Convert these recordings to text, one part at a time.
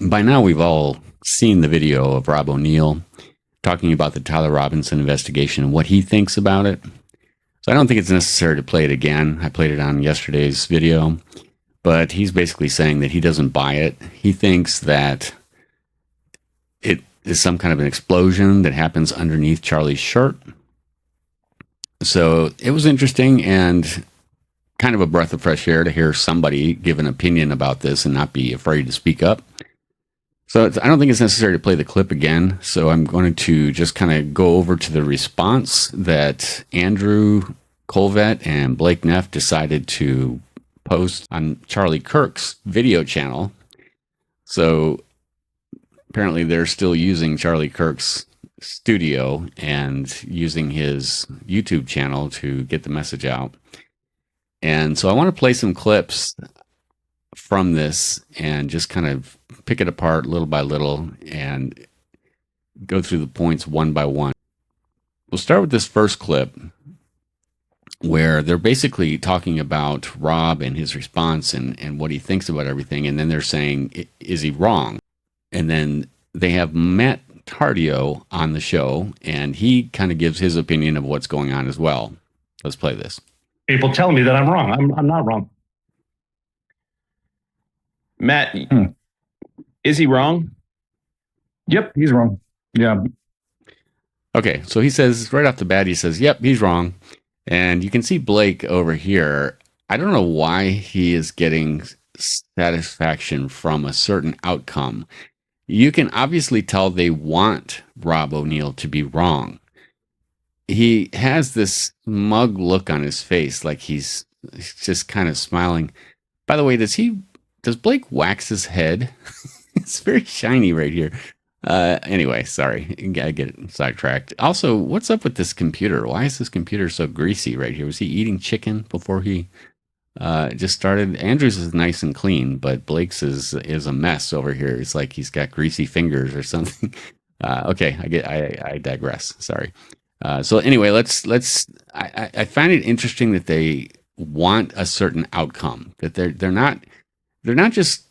By now, we've all seen the video of Rob O'Neill talking about the Tyler Robinson investigation and what he thinks about it. So I don't think it's necessary to play it again. I played it on yesterday's video, but he's basically saying that he doesn't buy it. He thinks that it is some kind of an explosion that happens underneath Charlie's shirt. So it was interesting and kind of a breath of fresh air to hear somebody give an opinion about this and not be afraid to speak up. So I don't think it's necessary to play the clip again. So I'm going to just kind of go over to the response that Andrew, Kolvet, and Blake Neff decided to post on Charlie Kirk's video channel. So apparently they're still using Charlie Kirk's studio and using his YouTube channel to get the message out. And so I want to play some clips from this and just kind of pick it apart little by little and go through the points one by one. We'll start with this first clip where they're basically talking about Rob and his response and what he thinks about everything. And then they're saying, is he wrong? And then they have Matt Tardio on the show, and he kind of gives his opinion of what's going on as well. Let's play this. People tell me that I'm wrong. I'm not wrong. Matt, is he wrong? Yep, he's wrong. Yeah. Okay, so he says right off the bat, he says, yep, he's wrong. And you can see Blake over here. I don't know why he is getting satisfaction from a certain outcome. You can obviously tell they want Rob O'Neill to be wrong. He has this smug look on his face, like he's just kind of smiling. By the way, does Blake wax his head? It's very shiny right here. Anyway, sorry. I get sidetracked. Also, what's up with this computer? Why is this computer so greasy right here? Was he eating chicken before he just started? Andrew's is nice and clean, but Blake's is a mess over here. It's like he's got greasy fingers or something. Okay, I digress. Sorry. So anyway, I find it interesting that they want a certain outcome, that they're not just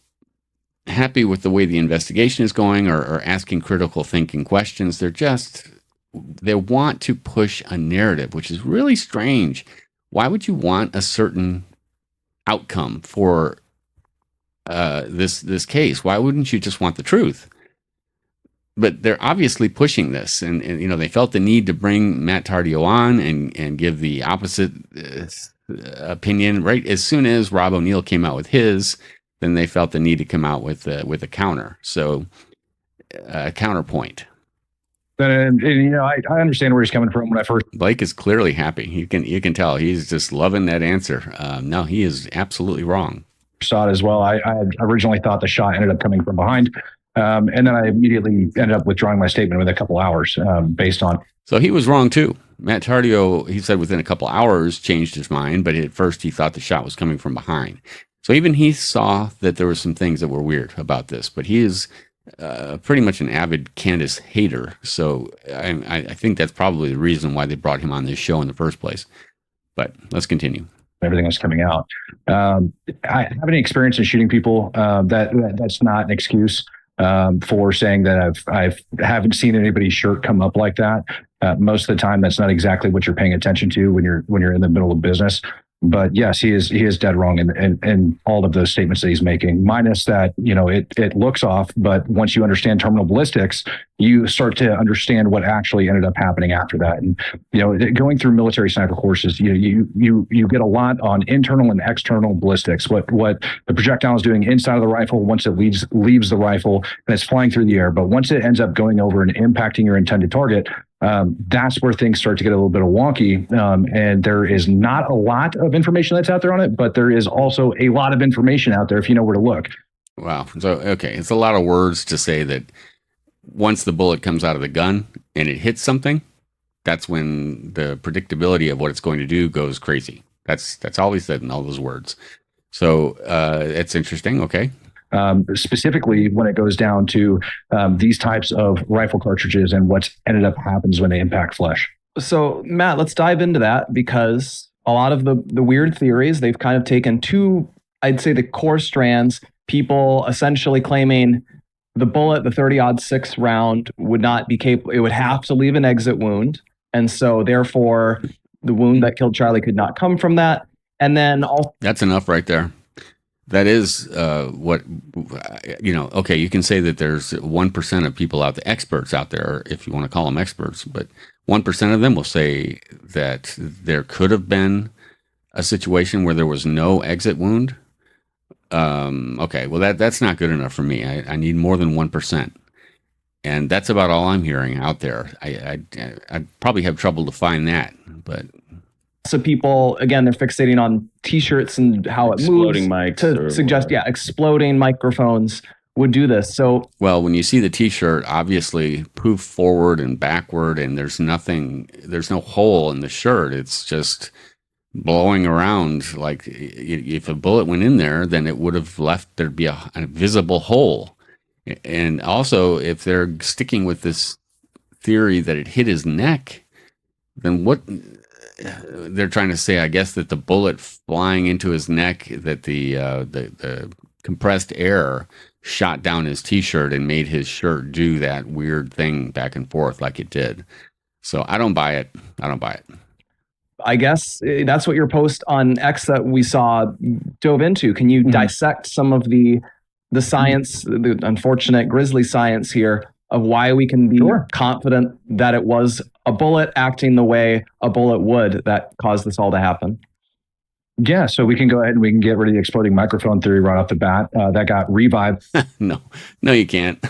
happy with the way the investigation is going or asking critical thinking questions. They want to push a narrative, which is really strange. Why would you want a certain outcome for this case? Why wouldn't you just want the truth? But they're obviously pushing this, and they felt the need to bring Matt Tardio on and give the opposite opinion right as soon as Rob O'Neill came out with his. Then they felt the need to come out with a counter, so a counterpoint. And I understand where he's coming from. When I first, Blake is clearly happy. You can tell he's just loving that answer. No, he is absolutely wrong. Saw it as well. I originally thought the shot ended up coming from behind, and then I immediately ended up withdrawing my statement within a couple hours based on. So he was wrong too. Matt Tardio, he said within a couple hours, changed his mind, but at first he thought the shot was coming from behind. So even he saw that there were some things that were weird about this, but he is pretty much an avid Candace hater. So I think that's probably the reason why they brought him on this show in the first place. But let's continue. Everything was coming out. I have any experience in shooting people. That's not an excuse for saying that I haven't seen anybody's shirt come up like that. Most of the time, that's not exactly what you're paying attention to when you're in the middle of business. But yes, he is dead wrong in all of those statements that he's making, minus that, it looks off. But once you understand terminal ballistics, you start to understand what actually ended up happening after that. And, going through military sniper courses, you get a lot on internal and external ballistics, what the projectile is doing inside of the rifle once it leaves the rifle and it's flying through the air. But once it ends up going over and impacting your intended target, that's where things start to get a little bit wonky. And there is not a lot of information that's out there on it, but there is also a lot of information out there if you know where to look. Wow. So, okay. It's a lot of words to say that once the bullet comes out of the gun and it hits something, that's when the predictability of what it's going to do goes crazy. That's all he said in all those words. So, it's interesting. Okay. Specifically when it goes down to these types of rifle cartridges and what ended up happens when they impact flesh. So, Matt, let's dive into that, because a lot of the weird theories, they've kind of taken two, I'd say, the core strands, people essentially claiming the bullet, the 30-06 round, would not be capable. It would have to leave an exit wound, and so therefore, the wound that killed Charlie could not come from that. And then that's enough right there. That is what, okay, you can say that there's 1% of people out there, experts out there, if you want to call them experts, but 1% of them will say that there could have been a situation where there was no exit wound. Okay, well, that's not good enough for me. I need more than 1%. And that's about all I'm hearing out there. I'd probably have trouble to find that, but... So people, again, they're fixating on T-shirts and how it exploding moves mics to suggest, exploding microphones would do this. So, well, when you see the T-shirt, obviously poof forward and backward, and there's no hole in the shirt. It's just blowing around. Like if a bullet went in there, then it would have there'd be a visible hole. And also, if they're sticking with this theory that it hit his neck, then what they're trying to say, I guess, that the bullet flying into his neck, that the compressed air shot down his T-shirt and made his shirt do that weird thing back and forth like it did. So I don't buy it. I guess that's what your post on X that we saw dove into. Can you dissect some of the science, the unfortunate grisly science here, of why we can be confident that it was a bullet acting the way a bullet would that caused this all to happen? Yeah, so we can go ahead and we can get rid of the exploding microphone theory right off the bat. That got revived. No, you can't.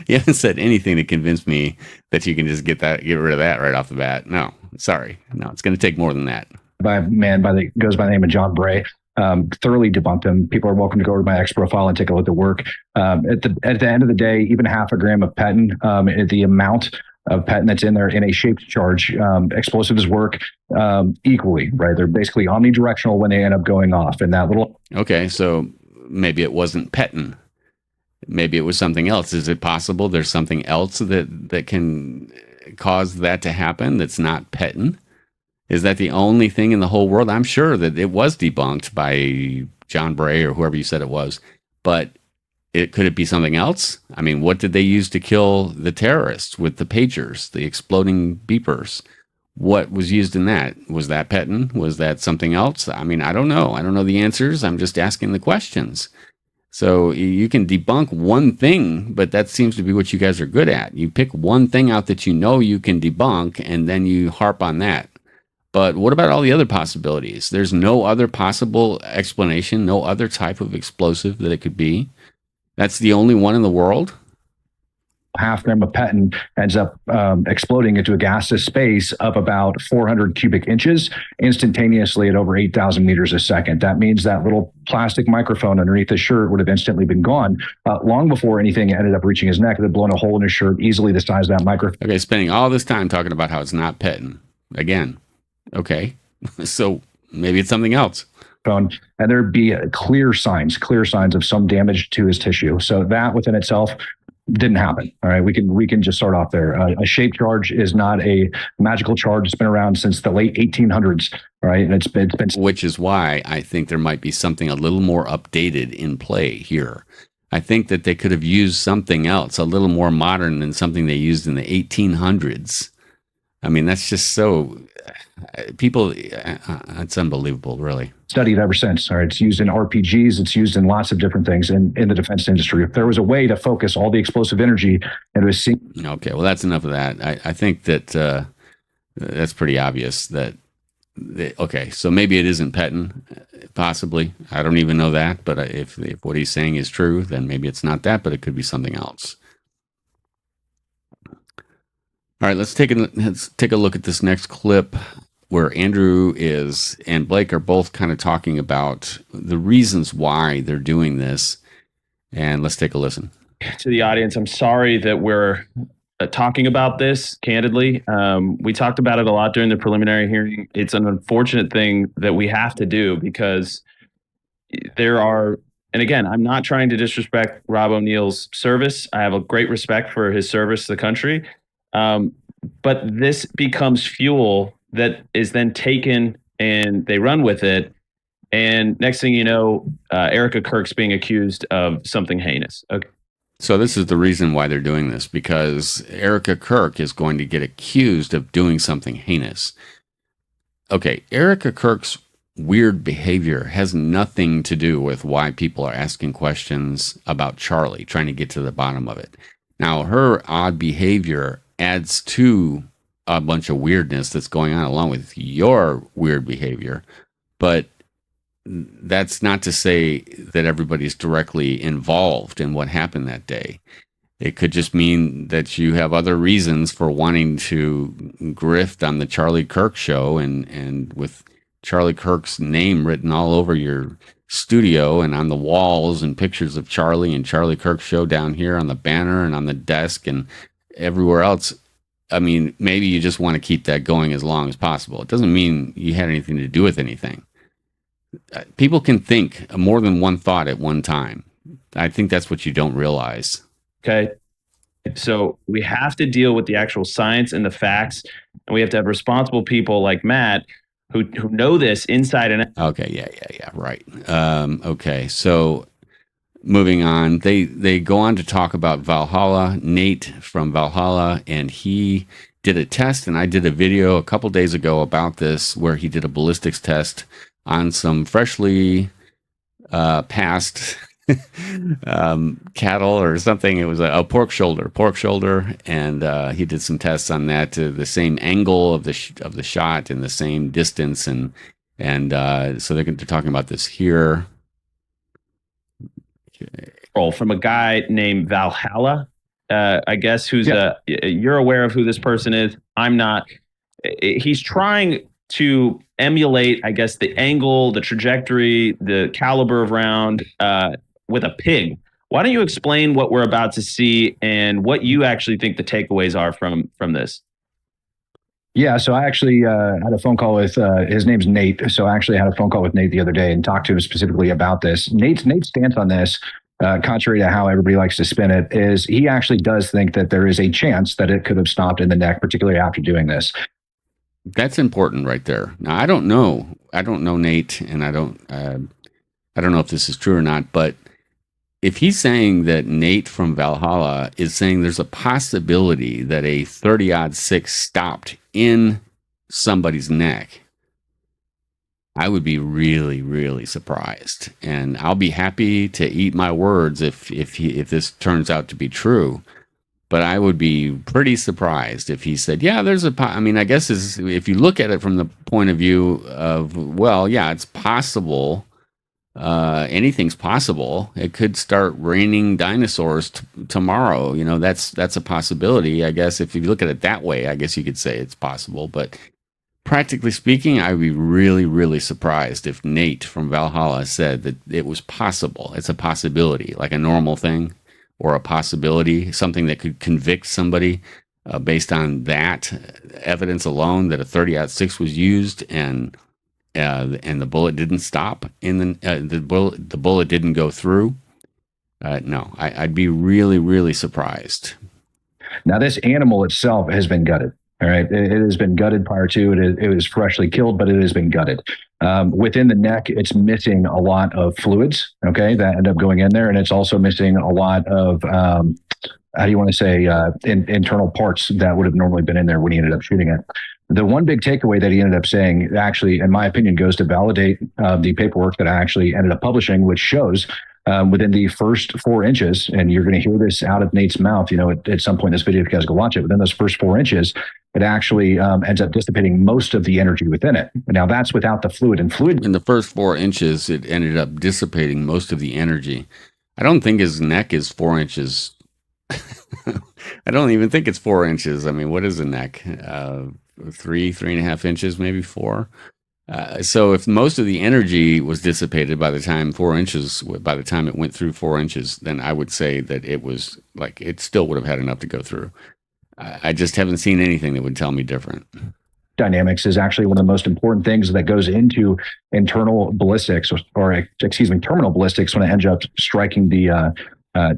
You haven't said anything to convince me that you can just get rid of that right off the bat. No, sorry. No, it's going to take more than that. By a man goes by the name of John Bray. Thoroughly debunked him. People are welcome to go to my X profile and take a look at the work. At the end of the day, even half a gram of petin, the amount of petin that's in there in a shaped charge, explosives work equally, right? They're basically omnidirectional when they end up going off. And that little... Okay, so maybe it wasn't petin. Maybe it was something else. Is it possible there's something else that can cause that to happen that's not petin? Is that the only thing in the whole world? I'm sure that it was debunked by John Bray or whoever you said it was, but could it be something else? I mean, what did they use to kill the terrorists with the pagers, the exploding beepers? What was used in that? Was that petin? Was that something else? I mean, I don't know. I don't know the answers. I'm just asking the questions. So you can debunk one thing, but that seems to be what you guys are good at. You pick one thing out that you know you can debunk, and then you harp on that. But what about all the other possibilities? There's no other possible explanation, no other type of explosive that it could be. That's the only one in the world? Half gram of petin ends up exploding into a gaseous space of about 400 cubic inches instantaneously at over 8,000 meters a second. That means that little plastic microphone underneath the shirt would have instantly been gone long before anything ended up reaching his neck. It had blown a hole in his shirt easily the size of that microphone. Okay, spending all this time talking about how it's not petin. Again. Okay, so maybe it's something else. And there'd be clear signs of some damage to his tissue. So that within itself didn't happen. All right, we can just start off there. A shaped charge is not a magical charge. It's been around since the late 1800s. All right, and it's been which is why I think there might be something a little more updated in play here. I think that they could have used something else, a little more modern than something they used in the 1800s. I mean, that's just so... people, it's unbelievable, really. Studied ever since. All right, it's used in RPGs. It's used in lots of different things in the defense industry. If there was a way to focus all the explosive energy into a scene. Okay, well, that's enough of that. I think that that's pretty obvious that. Okay, so maybe it isn't petin, possibly. I don't even know that, but if what he's saying is true, then maybe it's not that, but it could be something else. All right, let's take a look at this next clip where Andrew and Blake are both kind of talking about the reasons why they're doing this. And let's take a listen. To the audience, I'm sorry that we're talking about this candidly. We talked about it a lot during the preliminary hearing. It's an unfortunate thing that we have to do because there are, and again, I'm not trying to disrespect Rob O'Neill's service. I have a great respect for his service to the country. But this becomes fuel that is then taken and they run with it. And next thing you know, Erica Kirk's being accused of something heinous. Okay. So this is the reason why they're doing this, because Erica Kirk is going to get accused of doing something heinous. Okay, Erica Kirk's weird behavior has nothing to do with why people are asking questions about Charlie, trying to get to the bottom of it. Now, her odd behavior adds to a bunch of weirdness that's going on along with your weird behavior, but that's not to say that everybody's directly involved in what happened that day. It could just mean that you have other reasons for wanting to grift on the Charlie Kirk show, and with Charlie Kirk's name written all over your studio and on the walls, and pictures of Charlie and Charlie Kirk show down here on the banner and on the desk and everywhere else. I mean, maybe you just want to keep that going as long as possible. It doesn't mean you had anything to do with anything. People can think more than one thought at one time. I think that's what you don't realize. Okay. So we have to deal with the actual science and the facts, and we have to have responsible people like Matt who know this inside and out. Okay. Yeah. Right. Okay. So moving on, they go on to talk about Valhalla Nate from Valhalla, and he did a test, and I did a video a couple days ago about this, where he did a ballistics test on some freshly passed cattle or something. It was a pork shoulder, and he did some tests on that to the same angle of the shot and the same distance, and so they're talking about this here. Okay. From a guy named Valhalla, I guess, who's you're aware of who this person is. I'm not. He's trying to emulate, I guess, the angle, the trajectory, the caliber of round with a pig. Why don't you explain what we're about to see and what you actually think the takeaways are from this? Yeah, so I actually had a phone call with, his name's Nate. So I actually had a phone call with Nate the other day and talked to him specifically about this. Nate's stance on this, contrary to how everybody likes to spin it, is he actually does think that there is a chance that it could have stopped in the neck, particularly after doing this. That's important right there. Now, I don't know Nate, and I don't know if this is true or not, but if he's saying that Nate from Valhalla is saying there's a possibility that a 30-06 stopped in somebody's neck, I would be really, really surprised. And I'll be happy to eat my words if this turns out to be true. But I would be pretty surprised if he said, yeah, there's I mean, I guess if you look at it from the point of view of, well, yeah, it's possible. Anything's possible. It could start raining dinosaurs tomorrow. You know, that's a possibility. I guess if you look at it that way, I guess you could say it's possible. But practically speaking, I would be really, really surprised if Nate from Valhalla said that it was possible. It's a possibility, like a normal thing, or a possibility, something that could convict somebody based on that evidence alone, that a 30-06 was used and the bullet didn't stop the bullet didn't go through. No, I'd be really, really surprised. Now, this animal itself has been gutted. All right, it has been gutted prior to it. It was freshly killed, but it has been gutted. Within the neck, it's missing a lot of fluids. Okay, that end up going in there, and it's also missing a lot of how do you want to say internal parts that would have normally been in there when he ended up shooting it. The one big takeaway that he ended up saying, actually, in my opinion, goes to validate the paperwork that I actually ended up publishing, which shows within the first 4 inches, and you're going to hear this out of Nate's mouth, you know, at some point in this video, if you guys go watch it, within those first 4 inches, it actually ends up dissipating most of the energy within it. Now, that's without the fluid. And fluid in the first 4 inches, it ended up dissipating most of the energy. I don't think his neck is 4 inches. I don't even think it's 4 inches. I mean, what is a neck? 3.5 inches, maybe 4. So if most of the energy was dissipated by the time it went through 4 inches, then I would say that it was like, it still would have had enough to go through. I just haven't seen anything that would tell me different. Dynamics is actually one of the most important things that goes into internal ballistics, or terminal ballistics, when it ends up striking the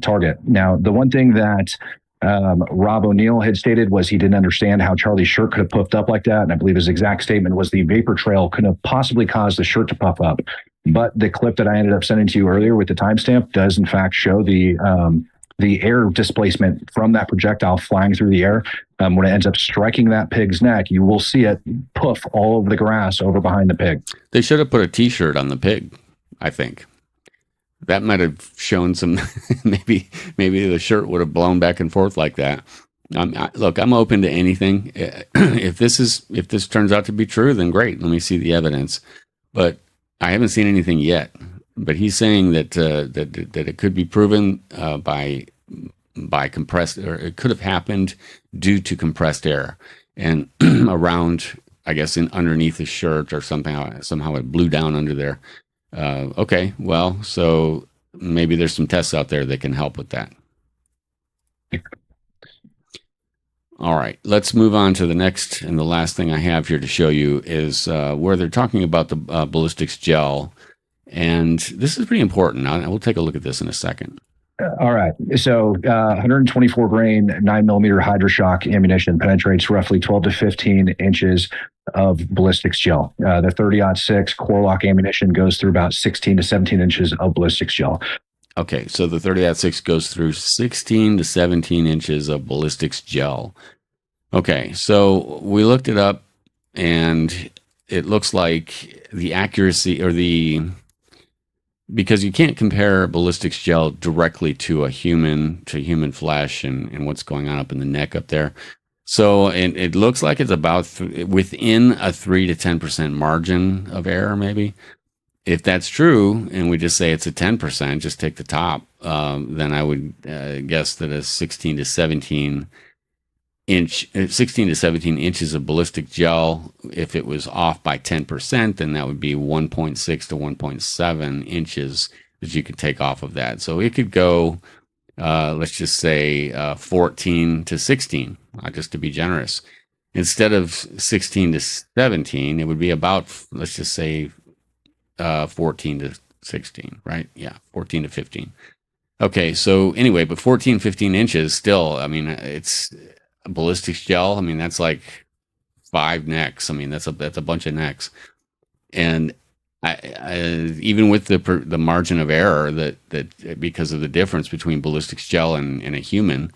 target. Now, the one thing that Rob O'Neill had stated was he didn't understand how Charlie's shirt could have puffed up like that. And I believe his exact statement was the vapor trail couldn't have possibly caused the shirt to puff up. But the clip that I ended up sending to you earlier with the timestamp does in fact show the the air displacement from that projectile flying through the air, when it ends up striking that pig's neck, you will see it poof all over the grass over behind the pig. They should have put a T-shirt on the pig, I think. That might have shown some, maybe the shirt would have blown back and forth like that. Look, I'm open to anything. If this turns out to be true, then great. Let me see the evidence. But I haven't seen anything yet. But he's saying that it could be proven by compressed, or it could have happened due to compressed air and around, I guess, underneath the shirt or somehow it blew down under there. Okay, well, so maybe there's some tests out there that can help with that. All right, let's move on to the next and the last thing I have here to show you is where they're talking about the ballistics gel. And this is pretty important. We'll take a look at this in a second. All right. So 124 grain, 9mm Hydroshock ammunition penetrates roughly 12 to 15 inches of ballistics gel. The 30-06 Core-Lock ammunition goes through about 16 to 17 inches of ballistics gel. Okay, so the 30-06 goes through 16 to 17 inches of ballistics gel. Okay, so we looked it up, and it looks like the accuracy or because you can't compare ballistics gel directly to human flesh and what's going on up in the neck up there. So it looks like it's about within a 3 to 10% margin of error, maybe. If that's true, and we just say it's a 10%, just take the top, then I would guess that a 16 to 17 inches of ballistic gel, if it was off by 10%, then that would be 1.6 to 1.7 inches that you could take off of that. So it could go, let's just say 14 to 16, just to be generous. Instead of 16 to 17, it would be about, let's just say 14 to 16, right? Yeah, 14 to 15. Okay, so anyway, but 14, 15 inches still, I mean, it's ballistics gel. I mean, that's like 5 necks. I mean, that's a bunch of necks. And I even with the margin of error that because of the difference between ballistics gel and a human,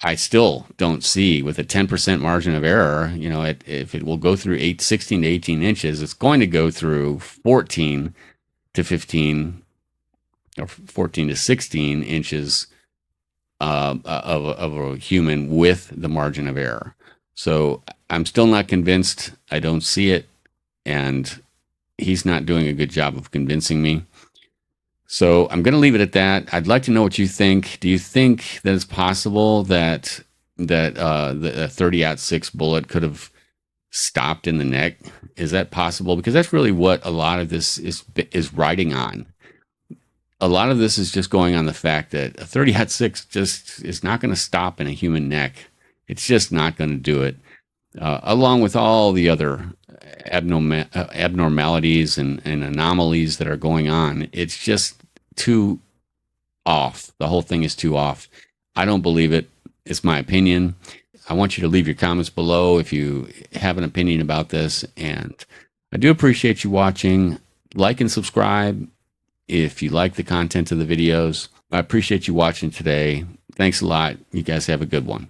I still don't see with a 10% margin of error, if it will go through 16 to 18 inches, it's going to go through 14 to 15 or 14 to 16 inches of a human with the margin of error. So I'm still not convinced. I don't see it. And he's not doing a good job of convincing me. So I'm going to leave it at that. I'd like to know what you think. Do you think that it's possible that the 30-06 bullet could have stopped in the neck? Is that possible? Because that's really what a lot of this is riding on. A lot of this is just going on the fact that a 30-06 just is not going to stop in a human neck. It's just not going to do it. Along with all the other abnormalities and anomalies that are going on, it's just too off. The whole thing is too off. I don't believe it. It's my opinion. I want you to leave your comments below if you have an opinion about this. And I do appreciate you watching. Like and subscribe if you like the content of the videos. I appreciate you watching today. Thanks a lot. You guys have a good one.